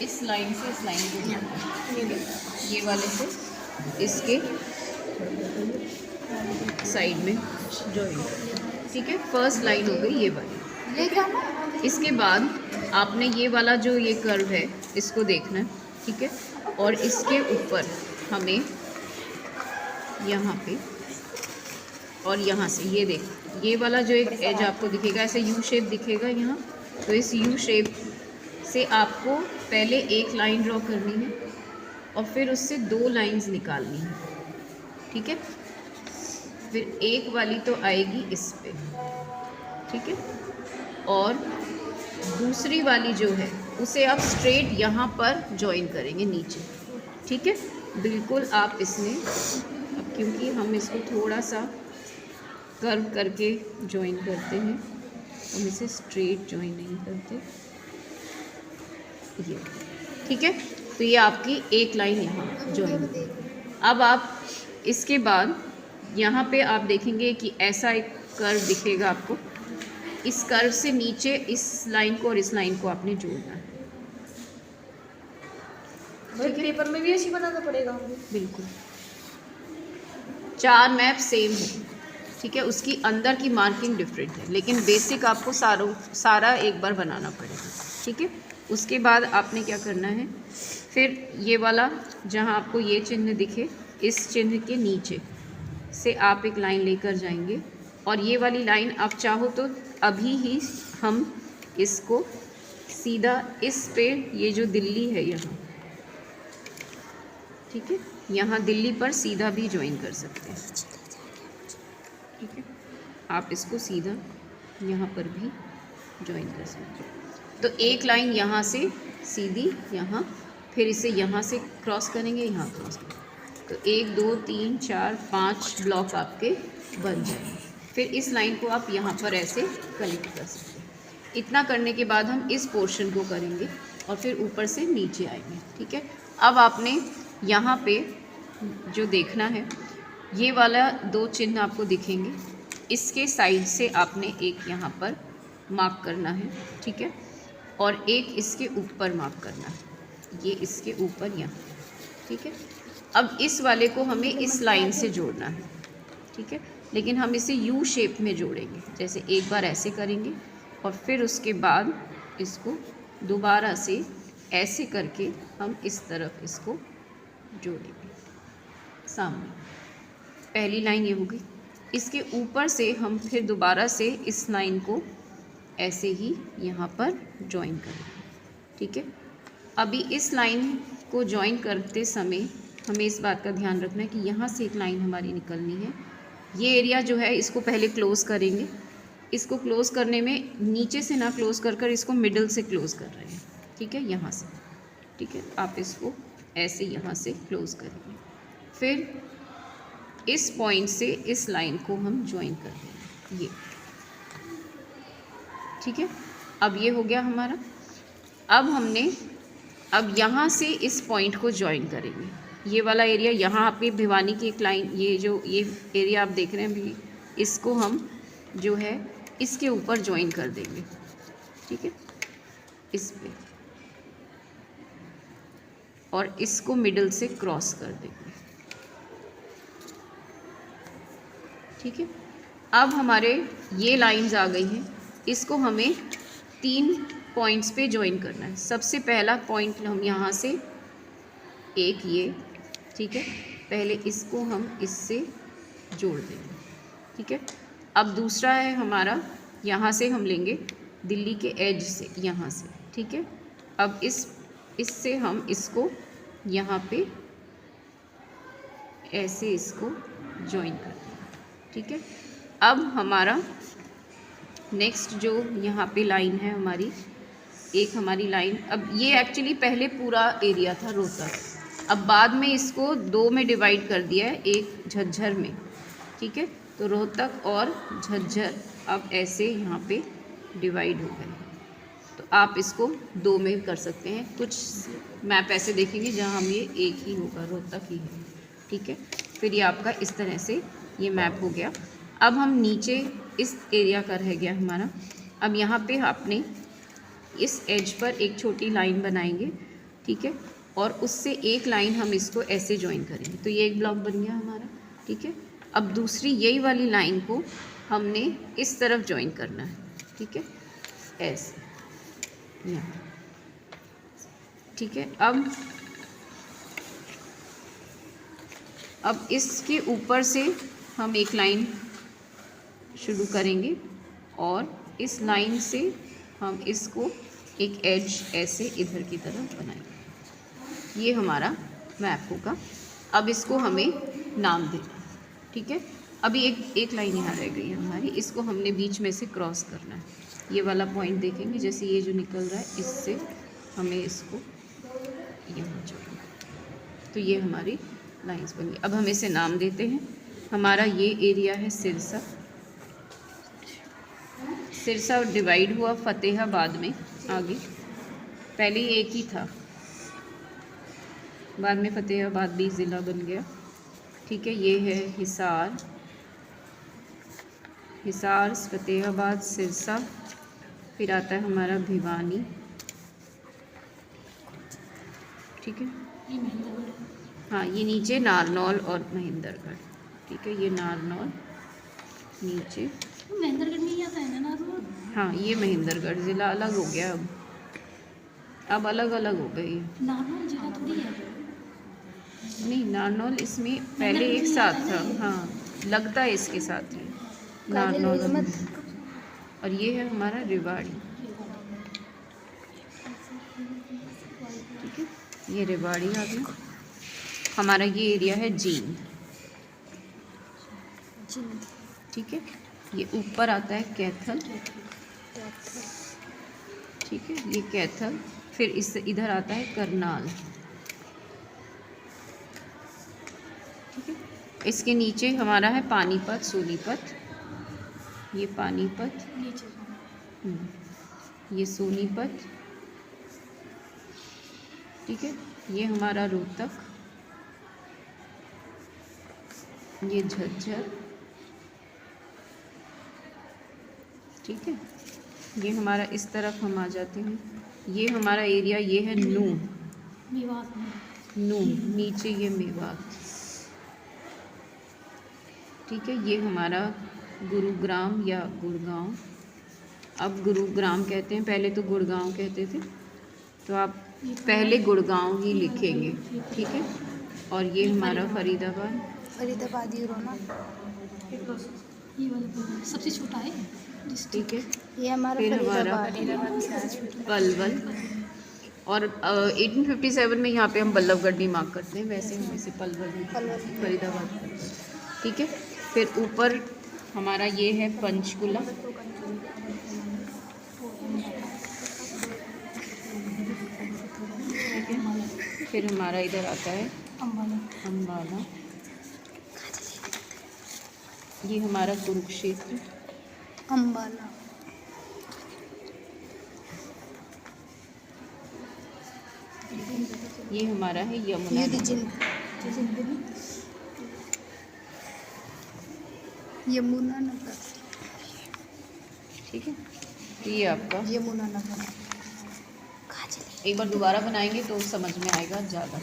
इस लाइन से इस लाइन को जोड़ना है, ठीक है। ये वाले से इसके साइड में जॉइन, ठीक है। फर्स्ट लाइन हो गई ये वाली। ले जाना। इसके बाद आपने ये वाला जो ये कर्व है इसको देखना है, ठीक है। और इसके ऊपर हमें यहाँ पे और यहाँ से ये देख, ये वाला जो एक एज आपको दिखेगा ऐसे यू शेप दिखेगा यहाँ, तो इस यू शेप से आपको पहले एक लाइन ड्रॉ करनी है और फिर उससे 2 लाइंस निकालनी है, ठीक है। फिर एक वाली तो आएगी इस पे, ठीक है। और दूसरी वाली जो है उसे आप स्ट्रेट यहाँ पर जॉइन करेंगे नीचे, ठीक है। बिल्कुल आप इसमें, अब क्योंकि हम इसको थोड़ा सा कर्व करके जॉइन करते हैं, हम इसे स्ट्रेट जॉइन नहीं करते, ये, ठीक है। तो ये आपकी एक लाइन यहाँ जॉइन। अब आप इसके बाद यहाँ पे आप देखेंगे कि ऐसा एक कर्व दिखेगा आपको, इस कर्व से नीचे इस लाइन को और इस लाइन को आपने जोड़ना है, ठीक है। पेपर में भी ऐसी बनाना पड़ेगा? बिल्कुल 4 मैप सेम है, ठीक है। उसकी अंदर की मार्किंग डिफरेंट है, लेकिन बेसिक आपको सारा एक बार बनाना पड़ेगा, ठीक है। उसके बाद आपने क्या करना है, फिर ये वाला जहाँ आपको ये चिन्ह दिखे, इस चिन्ह के नीचे से आप एक लाइन लेकर जाएंगे और ये वाली लाइन आप चाहो तो अभी ही हम इसको सीधा इस पे, ये जो दिल्ली है यहाँ, ठीक है, यहाँ दिल्ली पर सीधा भी ज्वाइन कर सकते हैं, ठीक है। आप इसको सीधा यहाँ पर भी ज्वाइन कर सकते हैं। तो एक लाइन यहाँ से सीधी यहाँ, फिर इसे यहाँ से क्रॉस करेंगे, यहाँ क्रॉस करेंगे, तो 1 2 3 4 5 ब्लॉक आपके बन जाएंगे। फिर इस लाइन को आप यहाँ पर ऐसे कनेक्ट कर सकते हैं। इतना करने के बाद हम इस पोर्शन को करेंगे और फिर ऊपर से नीचे आएंगे, ठीक है। अब आपने यहाँ पे जो देखना है, ये वाला 2 चिन्ह आपको दिखेंगे, इसके साइड से आपने एक यहाँ पर मार्क करना है, ठीक है, और एक इसके ऊपर मार्क करना है, ये इसके ऊपर यहाँ, ठीक है। अब इस वाले को हमें इस लाइन से जोड़ना है, ठीक है, लेकिन हम इसे यू शेप में जोड़ेंगे। जैसे एक बार ऐसे करेंगे और फिर उसके बाद इसको दोबारा से ऐसे करके हम इस तरफ इसको जोड़ेंगे सामने। पहली लाइन ये हो गई। इसके ऊपर से हम फिर दोबारा से इस लाइन को ऐसे ही यहाँ पर जॉइन करेंगे, ठीक है। अभी इस लाइन को जॉइन करते समय हमें इस बात का ध्यान रखना है कि यहाँ से एक लाइन हमारी निकलनी है। ये एरिया जो है इसको पहले क्लोज़ करेंगे, इसको क्लोज़ करने में नीचे से ना क्लोज़ कर इसको मिडल से क्लोज़ कर रहे हैं, ठीक है, यहाँ से, ठीक है। आप इसको ऐसे यहाँ से क्लोज़ करेंगे, फिर इस पॉइंट से इस लाइन को हम ज्वाइन कर देंगे, ये, ठीक है। अब ये हो गया हमारा। अब यहाँ से इस पॉइंट को ज्वाइन करेंगे, ये वाला एरिया, यहाँ आपकी भिवानी की एक लाइन, ये जो ये एरिया आप देख रहे हैं भी, इसको हम जो है इसके ऊपर ज्वाइन कर देंगे, ठीक है, इस पे, और इसको मिडल से क्रॉस कर देंगे, ठीक है। अब हमारे ये लाइंस आ गई हैं, इसको हमें 3 पॉइंट्स पे ज्वाइन करना है। सबसे पहला पॉइंट हम यहाँ से एक ये, ठीक है, पहले इसको हम इससे जोड़ देंगे, ठीक है। अब दूसरा है हमारा, यहाँ से हम लेंगे दिल्ली के एज से, यहाँ से, ठीक है। अब इससे हम इसको यहाँ पे ऐसे इसको ज्वाइन कर देंगे, ठीक है। अब हमारा नेक्स्ट जो यहाँ पे लाइन है हमारी, एक हमारी लाइन, अब ये एक्चुअली पहले पूरा एरिया था रोहतक, अब बाद में इसको 2 में डिवाइड कर दिया है, एक झज्जर में, ठीक है। तो रोहतक और झज्जर अब ऐसे यहाँ पे डिवाइड हो गए, तो आप इसको 2 में कर सकते हैं। कुछ मैप ऐसे देखेंगे जहाँ हम ये एक ही होगा, रोहतक ही है, ठीक है। फिर ये आपका इस तरह से ये मैप हो गया। अब हम नीचे इस एरिया का रह गया हमारा। अब यहाँ पे आपने इस एज पर एक छोटी लाइन बनाएंगे ठीक है, और उससे एक लाइन हम इसको ऐसे ज्वाइन करेंगे, तो ये एक ब्लॉक बन गया हमारा। ठीक है, अब दूसरी यही वाली लाइन को हमने इस तरफ ज्वाइन करना है। ठीक है, ऐसे यहाँ। ठीक है, अब इसके ऊपर से हम एक लाइन शुरू करेंगे और इस लाइन से हम इसको एक एज ऐसे इधर की तरफ बनाएंगे। ये हमारा मैप होगा। अब इसको हमें नाम देना। ठीक है, अभी एक लाइन यहाँ रह गई है हमारी, इसको हमने बीच में से क्रॉस करना है। ये वाला पॉइंट देखेंगे, जैसे ये जो निकल रहा है इससे हमें इसको यहाँ जोड़ना। तो ये हमारी लाइंस बन गई। अब हम इसे नाम देते हैं। हमारा ये एरिया है सिरसा। सिरसा डिवाइड हुआ फतेहाबाद में आगे, पहले ये एक ही था, बाद में फतेहाबाद भी ज़िला बन गया। ठीक है, ये है हिसार, हिसार, फतेहाबाद, सिरसा, फिर आता है हमारा भिवानी। ठीक है, हाँ, ये नीचे नारनौल और महेंद्रगढ़। ठीक है, ये नारनौल नीचे, महेंद्रगढ़ में ही आता है ना नारनौल? हाँ, ये महेंद्रगढ़ ज़िला अलग हो गया, अब अलग अलग हो गई है। नारनौल जिला थोड़ी है। नहीं, नारनौल इसमें पहले एक साथ था। हाँ, लगता है इसके साथ ही नारनौल। और ये है हमारा रेवाड़ी। ठीक है, ये रेवाड़ी आ गया। हमारा ये एरिया है जींद। ठीक है, ये ऊपर आता है कैथल। ठीक है, ये कैथल, फिर इस इधर आता है करनाल। ठीक है, इसके नीचे हमारा है पानीपत, सोनीपत। ये पानीपत, ये सोनीपत। ठीक है, ये हमारा रोहतक, ये झज्जर। ठीक है, ये हमारा इस तरफ हम आ जाते हैं। ये हमारा एरिया ये है नून, मेवात में। नून नीचे ये मेवात। ठीक है, ये हमारा गुरुग्राम या गुड़गांव। अब गुरुग्राम कहते हैं, पहले तो गुड़गांव कहते थे, तो आप पहले गुड़गांव ही लिखेंगे। ठीक है, और ये हमारा फरीदाबाद, फरीदाबाद ही रोना। ये वाला सबसे छोटा है। ठीक है, ये हमारा फिर हमारा पलवल। और 1857 में यहाँ पे हम बल्लभगढ़ भी मार्क करते हैं, वैसे हम इसे पलवल भी फरीदाबाद। ठीक है, फिर ऊपर हमारा ये है पंचकुला। ठीक है, फिर हमारा इधर आता है अम्बाला। ये हमारा कुरुक्षेत्र, अम्बाला। ये हमारा है यमुना। यमुना नगर। ठीक है, ये आपका यमुना नगर। एक बार दोबारा बनाएंगे तो समझ में आएगा ज़्यादा।